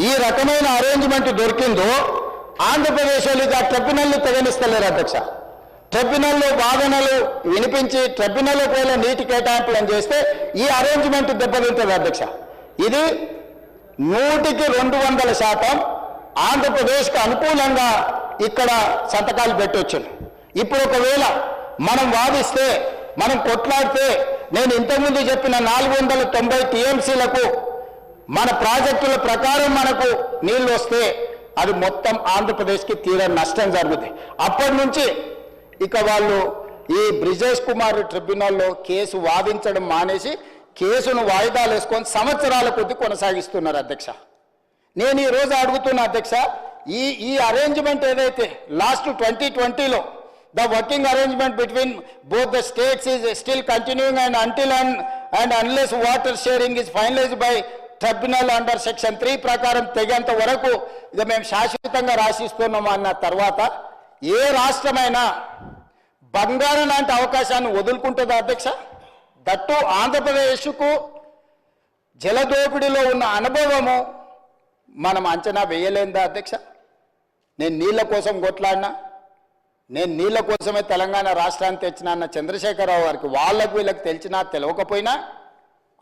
ఈ రకమైన అరేంజ్మెంట్ దొరికిందో ఆంధ్రప్రదేశ్ వాళ్ళు ఆ ట్రిబ్యునల్ని తెగనిస్తలేరు అధ్యక్ష. ట్రిబ్యునల్లో వాదనలు వినిపించి ట్రిబ్యునల్లో పోయిన నీటి కేటాయింపులను చేస్తే ఈ అరేంజ్మెంట్ దెబ్బతింటుంది అధ్యక్ష. ఇది 100% ఆంధ్రప్రదేశ్కు అనుకూలంగా ఇక్కడ సంతకాలు పెట్టవచ్చు. ఇప్పుడు ఒకవేళ మనం వాదిస్తే మనం కొట్లాడితే నేను ఇంతకుముందు చెప్పిన 490 టీఎంసీలకు మన ప్రాజెక్టుల ప్రకారం మనకు నీళ్లు వస్తే అది మొత్తం ఆంధ్రప్రదేశ్కి తీరని నష్టం జరుగుతుంది. అప్పటి నుంచి ఇక వాళ్ళు ఈ బ్రిజేష్ కుమార్ ట్రిబ్యునల్లో కేసు వాదించడం మానేసి కేసును వాయిదాలు వేసుకొని సంవత్సరాల కొద్ది కొనసాగిస్తున్నారు అధ్యక్ష. నేను ఈరోజు అడుగుతున్నా అధ్యక్ష, ఈ అరేంజ్మెంట్ ఏదైతే last 2020లో the working arrangement between both the states is still continuing and until and unless water sharing is finalized by tribunal under section 3 ప్రకారం తెగేంత వరకు ఇది మేము శాశ్వతంగా రాసిస్తున్నాం అన్న తర్వాత ఏ రాష్ట్రమైనా బంగారం లాంటి అవకాశాన్ని వదులుకుంటుందా అధ్యక్ష? దట్టు ఆంధ్రప్రదేశ్కు జలదోపిడిలో ఉన్న అనుభవము మనం అంచనా వేయలేందా అధ్యక్ష? నేను నీళ్ళ కోసం కొట్లాడినా, నేను నీళ్ళ కోసమే తెలంగాణ రాష్ట్రాన్ని తెచ్చినా అన్న చంద్రశేఖరరావు గారికి వాళ్ళకు వీళ్ళకి తెలిసినా తెలియకపోయినా,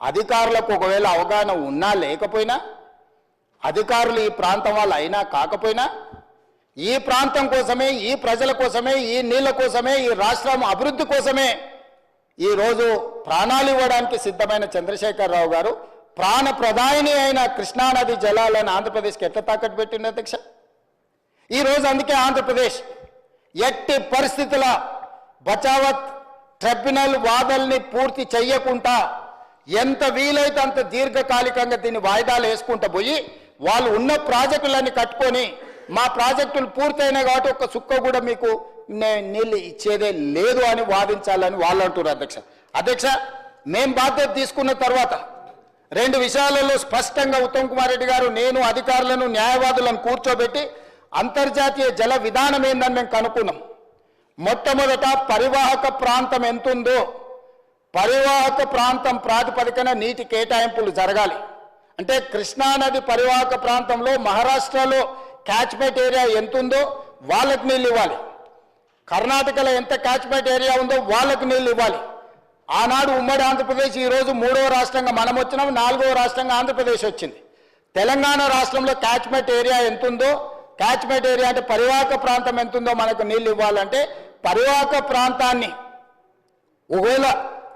అధికారులకు ఒకవేళ అవగాహన ఉన్నా లేకపోయినా, అధికారులు ఈ ప్రాంతం వాళ్ళు అయినా కాకపోయినా, ఈ ప్రాంతం కోసమే, ఈ ప్రజల కోసమే, ఈ నీళ్ళ కోసమే, ఈ రాష్ట్రం అభివృద్ధి కోసమే ఈరోజు ప్రాణాలు ఇవ్వడానికి సిద్ధమైన చంద్రశేఖరరావు గారు ప్రాణ ప్రధాని అయిన కృష్ణానది జలాలను ఆంధ్రప్రదేశ్కి ఎట్లా తాకట్టు పెట్టింది అధ్యక్ష? ఈరోజు అందుకే ఆంధ్రప్రదేశ్ ఎట్టి పరిస్థితుల బచావత్ ట్రిబ్యునల్ వాదనల్ని పూర్తి చెయ్యకుండా ఎంత వీలైతే అంత దీర్ఘకాలికంగా దీన్ని వాయిదాలు వేసుకుంటూ పోయి వాళ్ళు ఉన్న ప్రాజెక్టులన్నీ కట్టుకొని మా ప్రాజెక్టులు పూర్తయినాయి కాబట్టి ఒక్క సుక్క కూడా మీకు నీళ్ళు ఇచ్చేదే లేదు అని వాదించాలని వాళ్ళు అంటున్నారు అధ్యక్ష. అధ్యక్ష, మేం బాధ్యత తీసుకున్న తర్వాత 2 విషయాలలో స్పష్టంగా ఉత్తమ్ కుమార్ రెడ్డి గారు, నేను అధికారులను న్యాయవాదులను కూర్చోబెట్టి అంతర్జాతీయ జల విధానం ఏందని మేము కనుక్కున్నాం. మొట్టమొదట పరివాహక ప్రాంతం ఎంతుందో పరివాహక ప్రాంతం ప్రాతిపదికన నీటి కేటాయింపులు జరగాలి. అంటే కృష్ణానది పరివాహక ప్రాంతంలో మహారాష్ట్రలో క్యాచ్మెంట్ ఏరియా ఎంతుందో వాళ్ళకి నీళ్ళు ఇవ్వాలి, కర్ణాటకలో ఎంత క్యాచ్మెంట్ ఏరియా ఉందో వాళ్ళకి నీళ్ళు ఇవ్వాలి. ఆనాడు ఉమ్మడి ఆంధ్రప్రదేశ్ ఈరోజు 3వ రాష్ట్రంగా మనం వచ్చినాం, 4వ రాష్ట్రంగా ఆంధ్రప్రదేశ్ వచ్చింది. తెలంగాణ రాష్ట్రంలో క్యాచ్మెంట్ ఏరియా ఎంతుందో, క్యాచ్మెంట్ ఏరియా అంటే పరివాహక ప్రాంతం ఎంతుందో మనకు నీళ్ళు ఇవ్వాలంటే పరివాహక ప్రాంతాన్ని ఒకవేళ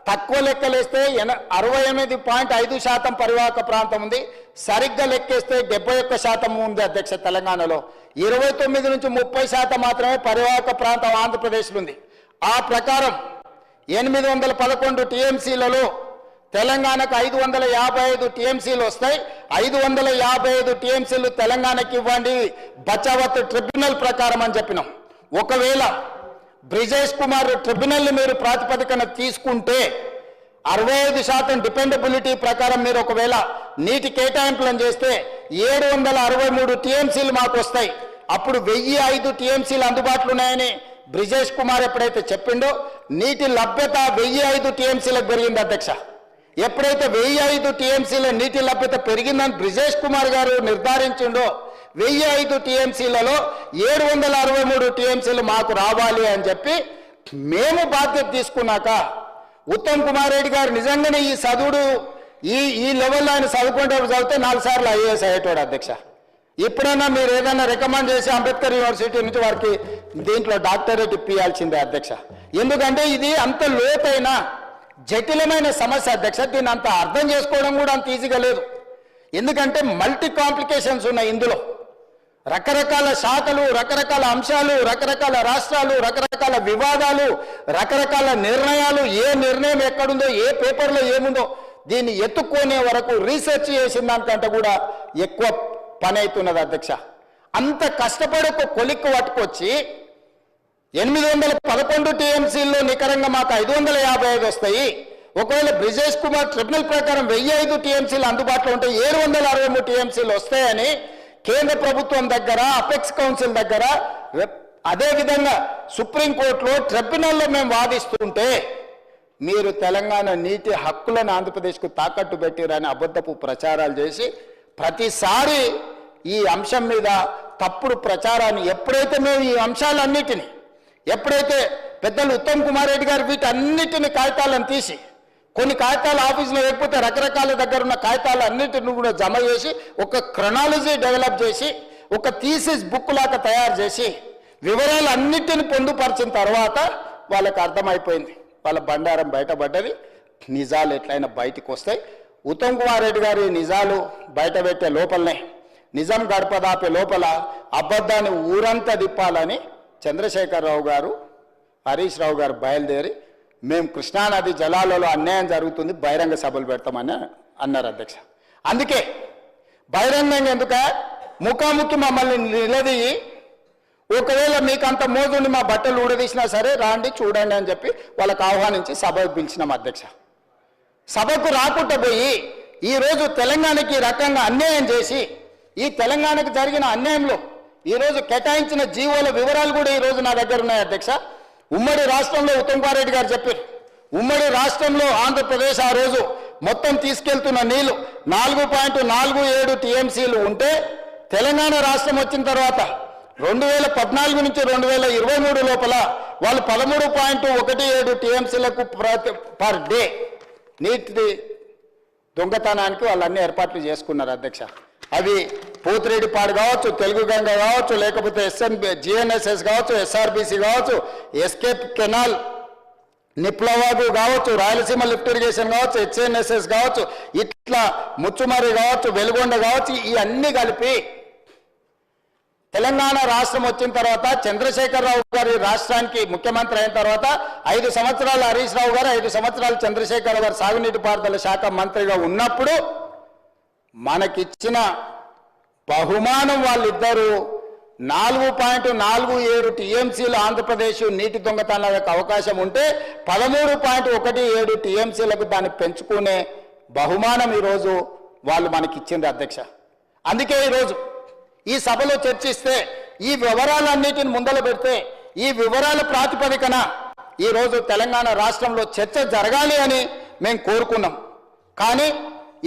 తక్కువ లెక్కలేస్తే 68.5% పరివాహక ప్రాంతం ఉంది, సరిగ్గా లెక్కేస్తే 71% ఉంది అధ్యక్ష. తెలంగాణలో 29 నుంచి 30% మాత్రమే పరివాహక ప్రాంతం ఆంధ్రప్రదేశ్లో ఉంది. ఆ ప్రకారం 811 టీఎంసీలలో తెలంగాణకు 555 టీఎంసీలు వస్తాయి. 555 టీఎంసీలు తెలంగాణకి ఇవ్వండి బచావత్ ట్రిబ్యునల్ ప్రకారం అని చెప్పినాం. ఒకవేళ బ్రిజేష్ కుమార్ ట్రిబ్యునల్ని మీరు ప్రాతిపదికన తీసుకుంటే 65% డిపెండబిలిటీ ప్రకారం మీరు ఒకవేళ నీటి కేటాయింపులను చేస్తే 763 టీఎంసీలు మాకు వస్తాయి. అప్పుడు 1005 టీఎంసీలు అందుబాటులో ఉన్నాయని బ్రిజేష్ కుమార్ ఎప్పుడైతే చెప్పిండో నీటి లభ్యత 1005 టీఎంసీలకు పెరిగింది అధ్యక్ష. ఎప్పుడైతే 1005 టీఎంసీల నీటి లభ్యత పెరిగిందని బ్రిజేష్ కుమార్ గారు నిర్ధారించిండో 1005 టీఎంసీలలో 763 టీఎంసీలు మాకు రావాలి అని చెప్పి మేము బాధ్యత తీసుకున్నాక ఉత్తమ్ కుమార్ రెడ్డి గారు నిజంగానే ఈ చదువుడు ఈ లెవెల్లో ఆయన చదువుకుంటే చదివితే 4 సార్లు ఐఏఎస్ అయ్యేటోడు అధ్యక్ష. ఇప్పుడైనా మీరు ఏదైనా రికమెండ్ చేసి అంబేద్కర్ యూనివర్సిటీ నుంచి వారికి దీంట్లో డాక్టరేట్ ఇప్పించాల్సిందే అధ్యక్ష. ఎందుకంటే ఇది అంత లోతైన జటిలమైన సమస్య అధ్యక్ష. దీన్ని అంత అర్థం చేసుకోవడం కూడా అంత ఈజీగా లేదు. ఎందుకంటే మల్టీ కాంప్లికేషన్స్ ఉన్నాయి ఇందులో. రకరకాల శాఖలు, రకరకాల అంశాలు, రకరకాల రాష్ట్రాలు, రకరకాల వివాదాలు, రకరకాల నిర్ణయాలు, ఏ నిర్ణయం ఎక్కడుందో, ఏ పేపర్లో ఏముందో దీన్ని ఎత్తుక్కునే వరకు రీసెర్చ్ చేసిన దానికంటే కూడా ఎక్కువ పని అవుతున్నది అధ్యక్ష. అంత కష్టపడి ఒక కొలిక్కు పట్టుకొచ్చి 811 టీఎంసీల్లో నికరంగా మాకు 555 వస్తాయి. ఒకవేళ బ్రిజేష్ కుమార్ ట్రిబ్యునల్ ప్రకారం 1005 టీఎంసీలు అందుబాటులో ఉంటే 763 టీఎంసీలు వస్తాయని కేంద్ర ప్రభుత్వం దగ్గర, అపెక్స్ కౌన్సిల్ దగ్గర, అదేవిధంగా సుప్రీంకోర్టులో ట్రిబ్యునల్లో మేము వాదిస్తుంటే మీరు తెలంగాణ నీటి హక్కులను ఆంధ్రప్రదేశ్కు తాకట్టు పెట్టిరని అబద్ధపు ప్రచారాలు చేసి ప్రతిసారి ఈ అంశం మీద తప్పుడు ప్రచారాన్ని ఎప్పుడైతే మేము ఈ అంశాలన్నిటినీ ఎప్పుడైతే పెద్దలు ఉత్తమ్ కుమార్ రెడ్డి గారు వీటన్నిటిని కాగితాలను తీసి కొన్ని కాగితాలు ఆఫీసులో లేకపోతే రకరకాల దగ్గర ఉన్న కాగితాలు అన్నిటిని కూడా జమ చేసి ఒక క్రొనాలజీ డెవలప్ చేసి ఒక థీసిస్ బుక్ లాగా తయారు చేసి వివరాలు అన్నిటిని పొందుపరిచిన తర్వాత వాళ్ళకి అర్థమైపోయింది, వాళ్ళ బండారం బయటపడ్డది, నిజాలు ఎట్లయినా బయటికి వస్తాయి. ఉత్తమ్ కుమార్ రెడ్డి గారి నిజాలు బయట పెట్టే లోపలనే నిజం గడపదాపే లోపల అబద్ధాన్ని ఊరంతా తిప్పాలని చంద్రశేఖరరావు గారు హరీష్ రావు గారు బయలుదేరి మేము కృష్ణానది జలాలలో అన్యాయం జరుగుతుంది బహిరంగ సభలు పెడతామని అన్నారు అధ్యక్ష. అందుకే బహిరంగంగా ఎందుక ముఖాముఖి మమ్మల్ని నిలదీయి ఒకవేళ మీకు అంత మోజుని మా బట్టలు ఊడదీసినా సరే రాండి చూడండి అని చెప్పి వాళ్ళకు ఆహ్వానించి సభకు పిలిచినాం అధ్యక్ష. సభకు రాకుండా పోయి ఈరోజు తెలంగాణకి రకంగా అన్యాయం చేసి ఈ తెలంగాణకు జరిగిన అన్యాయంలో ఈరోజు కేటాయించిన జీవోల వివరాలు కూడా ఈరోజు నా దగ్గర ఉన్నాయి అధ్యక్ష. ఉమ్మడి రాష్ట్రంలో ఉత్తమ్ కుమార్ రెడ్డి గారు చెప్పారు, ఉమ్మడి రాష్ట్రంలో ఆంధ్రప్రదేశ్ ఆ రోజు మొత్తం తీసుకెళ్తున్న నీళ్లు 4.47 టీఎంసీలు ఉంటే తెలంగాణ రాష్ట్రం వచ్చిన తర్వాత 2014 నుంచి 2023 లోపల వాళ్ళు 13.17 టీఎంసీలకు పర్ డే నీటి దొంగతనానికి వాళ్ళు అన్ని ఏర్పాట్లు చేసుకున్నారు అధ్యక్ష. అవి పోతిరెడ్డిపాడు కావచ్చు, తెలుగు గంగ కావచ్చు, లేకపోతే జిఎన్ఎస్ఎస్ కావచ్చు, ఎస్ఆర్బిసి కావచ్చు, ఎస్కేప్ కెనాల్ నిప్లవాగు కావచ్చు, రాయలసీమ లిఫ్ట్ ఇరిగేషన్ కావచ్చు, హెచ్ఎన్ఎస్ఎస్ కావచ్చు, ఇట్లా ముచ్చుమర్రి కావచ్చు, వెలుగొండ కావచ్చు, ఈ అన్ని కలిపి తెలంగాణ రాష్ట్రం వచ్చిన తర్వాత చంద్రశేఖరరావు గారి రాష్ట్రానికి ముఖ్యమంత్రి అయిన తర్వాత 5 సంవత్సరాలు హరీష్ రావు గారు 5 సంవత్సరాలు చంద్రశేఖరరావు గారు సాగునీటి పారుదల శాఖ మంత్రిగా ఉన్నప్పుడు మనకిచ్చిన బహుమానం వాళ్ళిద్దరూ 4.47 టీఎంసీలు ఆంధ్రప్రదేశ్ నీటి దొంగతనాలకు అవకాశం ఉంటే 13.17 టీఎంసీలకు దాన్ని పెంచుకునే బహుమానం ఈరోజు వాళ్ళు మనకిచ్చింది అధ్యక్ష. అందుకే ఈరోజు ఈ సభలో చర్చిస్తే ఈ వివరాలన్నిటిని ముందల పెడితే ఈ వివరాల ప్రాతిపదికన ఈరోజు తెలంగాణ రాష్ట్రంలో చర్చ జరగాలి అని మేము కోరుకున్నాం. కానీ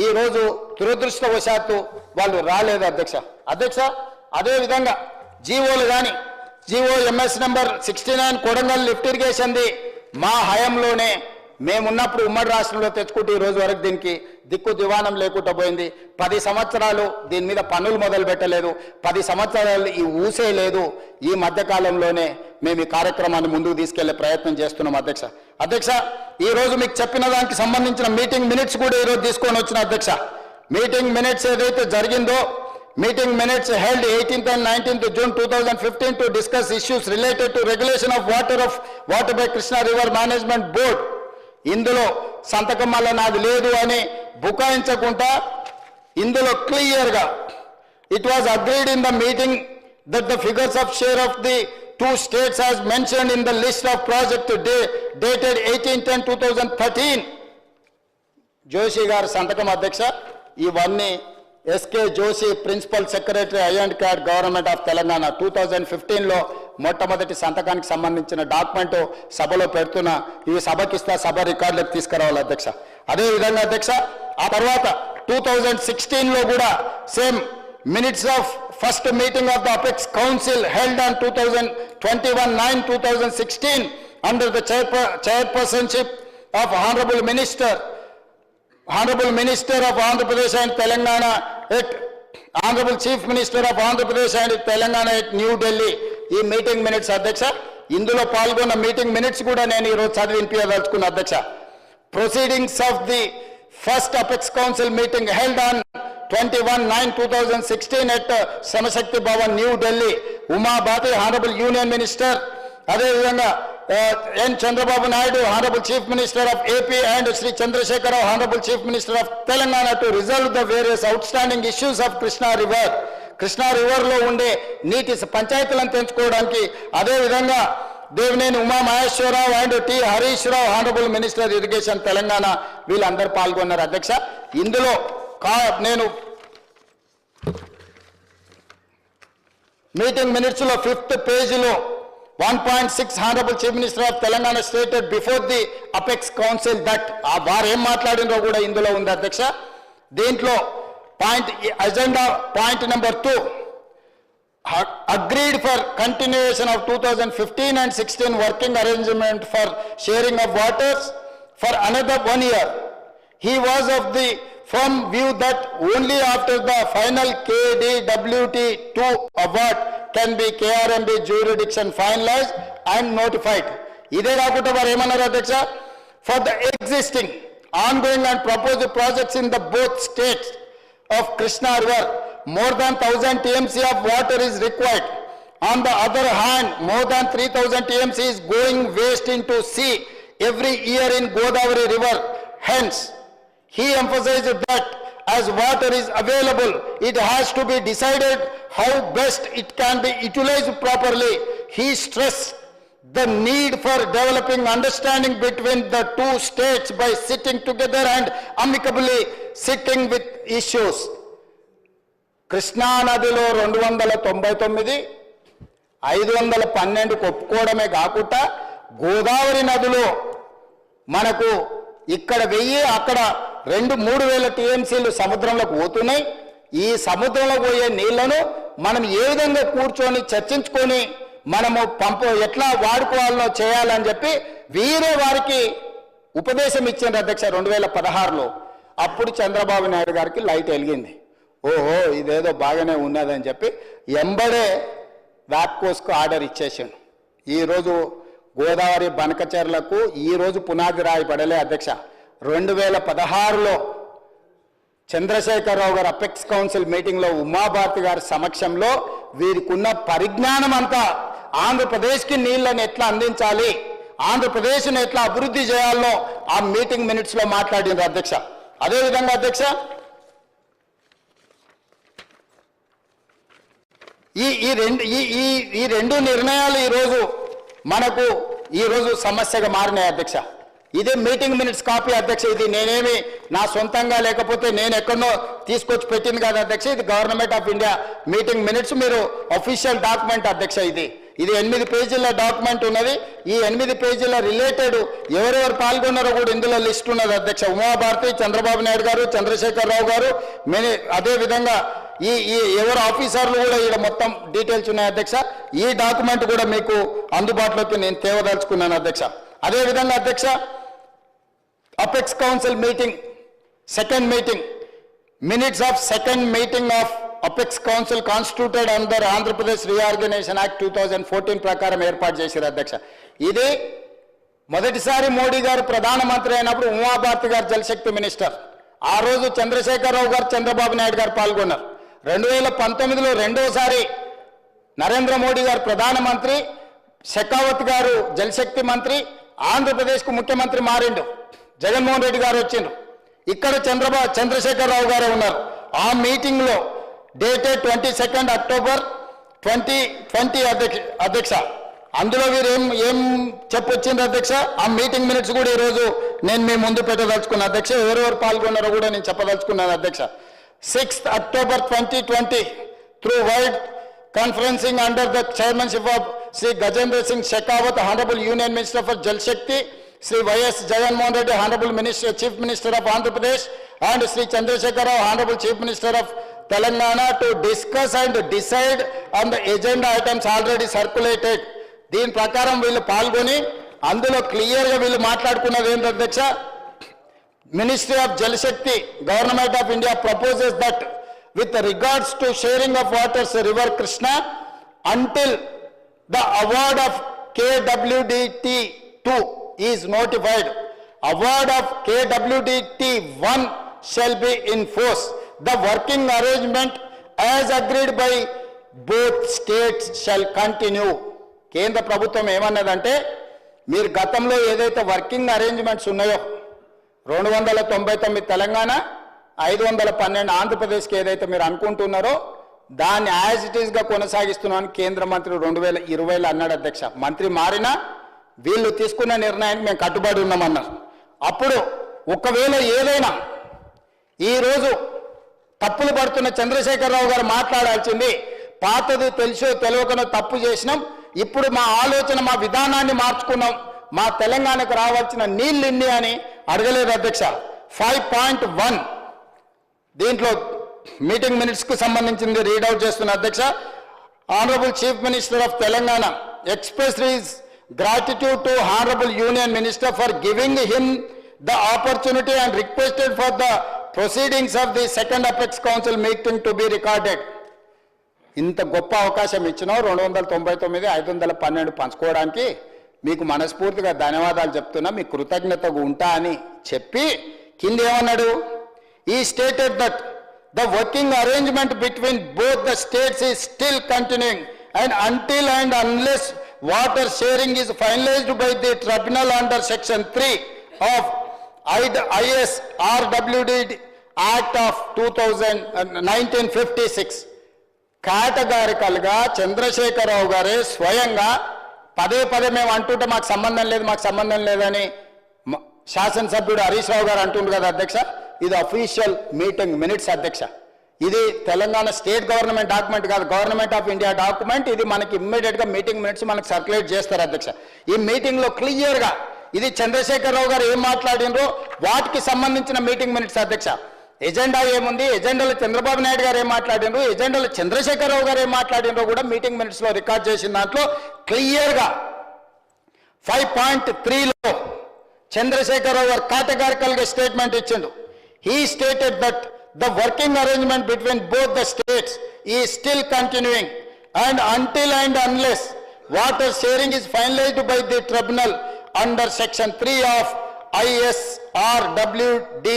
ఈరోజు దురదృష్టవశాత్తు వాళ్ళు రాలేదు అధ్యక్ష. అదేవిధంగా జీవోలు కానీ GO MS number 69 Kodangal lift ఇరిగేషన్ది మా హయాంలోనే మేమున్నప్పుడు ఉమ్మడి రాష్ట్రంలో తెచ్చుకుంటూ ఈ రోజు వరకు దీనికి దిక్కు దివానం లేకుండా పోయింది. 10 సంవత్సరాలు దీని మీద పనులు మొదలు పెట్టలేదు, 10 సంవత్సరాలు ఈ ఊసే లేదు. ఈ మధ్యకాలంలోనే మేము ఈ కార్యక్రమాన్ని ముందుకు తీసుకెళ్లే ప్రయత్నం చేస్తున్నాం అధ్యక్ష. ఈ రోజు మీకు చెప్పిన దానికి సంబంధించిన మీటింగ్ మినిట్స్ కూడా ఈరోజు తీసుకొని వచ్చిన అధ్యక్ష. మీటింగ్ మినిట్స్ ఏదైతే జరిగిందో meeting minutes held 18th and 19th June 2015 to discuss issues related to regulation of water by Krishna River Management Board. ఇందులో సంతకం వల్ల నాది లేదు అని బుకాయించకుండా ఇందులో క్లియర్గా it was agreed in the meeting that the figures of share of the two states as mentioned in the list of project dated 18/10/2013 Joshi గారు సంతకం అధ్యక్ష. ఇవన్నీ ఎస్కే జోషి ప్రిన్సిపల్ సెక్రటరీ ఐ&CAD గవర్నమెంట్ ఆఫ్ తెలంగాణ 2015లో మొట్టమొదటి సంతకానికి సంబంధించిన డాక్యుమెంట్ సభలో పెడుతున్న ఈ సభకిస్తా సభ రికార్డులకు తీసుకురావాలి అధ్యక్ష. అదేవిధంగా అధ్యక్ష ఆ తర్వాత 2016లో కూడా same minutes of first meeting of the apex council held on 21/9/2016 under the chairpersonship of Honorable Minister of Andhra Pradesh and Telangana at Honorable Chief Minister of Andhra Pradesh and Telangana at New Delhi. ఈ meeting minutes అధ్యక్ష. ఇందులో పాల్గొన్న meeting minutes కూడా నేను ఈరోజు చదివి వినిపించదలుచుకున్న అధ్యక్ష. Proceedings of the first apex council meeting held on 21/9/2016 at Samashakti Bhavan, New Delhi. Uma Bhati, Honorable Union Minister. అదేవిధంగా N. Chandrababu Naidu, Honorable Chief Minister of AP, and Sri Chandrasekhar Rao, Honorable Chief Minister of Telangana, to resolve the various outstanding issues of Krishna River. Krishna రివర్లో ఉండే నీటి పంచాయతీలను తెంచుకోవడానికి అదేవిధంగా Devineni Uma Maheswararao and T Harish Rao, Honorable Minister irrigation Telangana, వీళ్ళందరూ పాల్గొన్నారు అధ్యక్ష. ఇందులో నేను మీటింగ్ మినిట్స్లో 5th పేజీలో 1.6 Honorable Chief Minister of Telangana stated before the Apex Council that వారు ఏం మాట్లాడినో కూడా ఇందులో ఉంది అధ్యక్ష. దీంట్లో agenda point number 2, agreed for continuation of 2015 and 16 working arrangement for sharing of waters for another 1 year. He was of the firm view that only after the final KDWT2 award can be KRMB jurisdiction finalized and notified. ఇదే కాకుండా వారు ఏమన్నారు అధ్యక్ష, for the existing ongoing and proposed projects in the both states of Krishna River, more than 1000 TMC of water is required. On the other hand, more than 3000 TMC is going waste into sea every year in Godavari River. Hence, he emphasized that as water is available, it has to be decided how best it can be utilized properly. He stressed the need for developing understanding between the two states by sitting together and amicably sitting with issues. Krishna నదిలో 299, 512 ఒప్పుకోవడమే కాకుండా గోదావరి నదిలో మనకు ఇక్కడ 1000 అక్కడ 2-3000 టీఎంసీలు సముద్రంలోకి పోతున్నాయి. ఈ సముద్రంలో పోయే నీళ్లను మనం ఏ విధంగా కూర్చొని చర్చించుకొని మనము ఎట్లా వాడుకోవాలనో చేయాలని చెప్పి వీరే వారికి ఉపదేశం ఇచ్చారు అధ్యక్ష 2016లో. అప్పుడు చంద్రబాబు నాయుడు గారికి లైట్ వెలిగింది, ఓహో ఇదేదో బాగానే ఉన్నదని చెప్పి ఎంబడే వ్యాప్కోస్కు ఆర్డర్ ఇచ్చేసాను. ఈరోజు గోదావరి బనకచెర్లకు ఈరోజు పునాది రాయి పడలే అధ్యక్ష. 2016లో చంద్రశేఖరరావు గారు అపెక్స్ కౌన్సిల్ మీటింగ్లో ఉమాభారతి గారి సమక్షంలో వీరికున్న పరిజ్ఞానం అంతా ఆంధ్రప్రదేశ్కి నీళ్లను ఎట్లా అందించాలి, ఆంధ్రప్రదేశ్ను ఎట్లా అభివృద్ధి చేయాలో ఆ మీటింగ్ మినిట్స్లో మాట్లాడింది అధ్యక్ష. అదేవిధంగా అధ్యక్ష ఈ రెండు నిర్ణయాలు ఈరోజు మనకు ఈరోజు సమస్యగా మారినాయి అధ్యక్ష. ఇదే మీటింగ్ మినిట్స్ కాపీ అధ్యక్ష. ఇది నేనేమి నా సొంతంగా లేకపోతే నేను ఎక్కడో తీసుకొచ్చి పెట్టింది కాదు అధ్యక్ష. ఇది government of India meeting minutes, మీరు అఫీషియల్ డాక్యుమెంట్ అధ్యక్ష. ఇది 8 పేజీల డాక్యుమెంట్ ఉన్నది. ఈ 8 పేజీల రిలేటెడ్ ఎవరెవరు పాల్గొన్నారో కూడా ఇందులో లిస్ట్ ఉన్నది అధ్యక్ష. ఉమాభారతి, చంద్రబాబు నాయుడు గారు, చంద్రశేఖరరావు గారు, అదేవిధంగా ఈ ఎవరు ఆఫీసర్లు కూడా ఇక్కడ మొత్తం డీటెయిల్స్ ఉన్నాయి అధ్యక్ష. ఈ డాక్యుమెంట్ కూడా మీకు అందుబాటులోకి నేను తేవదలుచుకున్నాను అధ్యక్ష. అదేవిధంగా అధ్యక్ష apex council meeting second meeting minutes of second meeting of apex council constituted under Andhra Pradesh reorganisation act 2014 ప్రకారం ఏర్పాటు చేశారు అధ్యక్ష. ఇది మొదటిసారి మోడీ గారు ప్రధానమంత్రి అయినప్పుడు ఉమాభారతి గారు జలశక్తి మినిస్టర్, ఆ రోజు చంద్రశేఖరరావు గారు, చంద్రబాబు నాయుడు గారు పాల్గొన్నారు. 2019లో రెండోసారి నరేంద్ర మోడీ గారు ప్రధానమంత్రి, షెకావత్ గారు జలశక్తి మంత్రి, ఆంధ్రప్రదేశ్కు ముఖ్యమంత్రి మారిండు, జగన్మోహన్ రెడ్డి గారు వచ్చిండ్రు. ఇక్కడ చంద్రశేఖరరావు గారు ఉన్నారు. ఆ మీటింగ్లో డేటెడ్ 22 అక్టోబర్ 2020 అధ్యక్ష. అందులో వీరు ఏం చెప్పొచ్చింది అధ్యక్ష. ఆ మీటింగ్ మినిట్స్ కూడా ఈరోజు నేను మీ ముందు పెట్టదలుచుకున్నాను అధ్యక్ష. ఎవరెవరు పాల్గొన్నారో కూడా నేను చెప్పదలుచుకున్నాను అధ్యక్ష. 6th October 2020 through wide conferencing under the chairmanship of Sri Gajendra Singh Shekhawat, Honorable Union Minister for Jal Shakti, Sri Y.S. Jagannath Reddy, Honorable Minister, Chief Minister of Andhra Pradesh, and Sri Chandrasekhar Rao, Honorable Chief Minister of Telangana, to discuss and decide on the agenda items already circulated. దీని ప్రకారం వీళ్ళు పాల్గొని అందులో క్లియర్గా వీళ్ళు మాట్లాడుకున్నది ఏంటి అధ్యక్ష, Ministry of Jal Shakti, Government of India proposes that with regards to sharing of waters River Krishna, until the award of KWDT2 is notified, award of KWDT1 shall be in force. The working arrangement as agreed by both states shall continue. కేంద్ర ప్రభుత్వం ఏమన్నదంటే, మీరు గతంలో ఏదైతే working arrangements ఉన్నాయో 299 తెలంగాణ, 512 ఆంధ్రప్రదేశ్కి ఏదైతే మీరు అనుకుంటున్నారో దాన్ని యాజ్ ఇట్ ఈస్గా కొనసాగిస్తున్నామని కేంద్ర మంత్రి 2020లో అన్నాడు అధ్యక్ష. మంత్రి మారినా వీళ్ళు తీసుకున్న నిర్ణయానికి మేము కట్టుబడి ఉన్నామన్నారు. అప్పుడు ఒకవేళ ఏదైనా ఈరోజు తప్పులు పడుతున్న చంద్రశేఖరరావు గారు మాట్లాడాల్సింది, పాతది తెలుసో తెలియకనో తప్పు చేసినాం, ఇప్పుడు మా ఆలోచన, మా విధానాన్ని మార్చుకున్నాం, మా తెలంగాణకు రావాల్సిన నీళ్ళు ఇన్ని అని అడగలేదు అధ్యక్ష. 5.1 దీంట్లో మీటింగ్ మినిట్స్ కు సంబంధించింది రీడౌట్ చేస్తున్న అధ్యక్ష. Honourable chief minister of Telangana expressed his gratitude to Honorable Union Minister for giving him the opportunity and requested for the proceedings of the second Apex Council meeting to be recorded. ఇంత గొప్ప అవకాశం ఇచ్చినావు 299 512 పంచుకోవడానికి మీకు మనస్ఫూర్తిగా ధన్యవాదాలు చెప్తున్నా, మీ కృతజ్ఞతగా ఉంటా అని చెప్పి కింద ఏమన్నాడు, ఈ stated that the working arrangement between both the states is still continuing and until and unless water sharing is finalized by the tribunal under section 3 of ISRWD Act of 1956 కేటగారికల్గా Chandrashekar Rao గారే స్వయంగా పదే మేము అంటుంటే మాకు సంబంధం లేదని శాసనసభ్యుడు హరీష్ రావు గారు అంటుండ్రు కదా అధ్యక్ష. ఇది అఫీషియల్ మీటింగ్ మినిట్స్ అధ్యక్ష. ఇది తెలంగాణ స్టేట్ గవర్నమెంట్ డాక్యుమెంట్ కాదు, గవర్నమెంట్ ఆఫ్ ఇండియా డాక్యుమెంట్. ఇది మనకి ఇమ్మీడియట్ గా మీటింగ్ మినిట్స్ మనకి సర్క్యులేట్ చేస్తారు అధ్యక్ష. ఈ మీటింగ్ లో క్లియర్ గా ఇది చంద్రశేఖరరావు గారు ఏం మాట్లాడినరో వాటికి సంబంధించిన మీటింగ్ మినిట్స్ అధ్యక్ష. ఎజెండా ఏముంది, ఎజెండాలో చంద్రబాబు నాయుడు గారు ఏం మాట్లాడినరు, ఎజెండాలో చంద్రశేఖరరావు గారు ఏం మాట్లాడినరో కూడా మీటింగ్ మినిట్స్ లో రికార్డ్ చేసిన దాంట్లో క్లియర్ గా 5.3లో చంద్రశేఖరరావు గారు కేటగారికల్ గా స్టేట్మెంట్ ఇచ్చిండు. He stated that the working arrangement between both the states is still continuing and until and unless water sharing is finalized by the tribunal under section 3 of ISRWD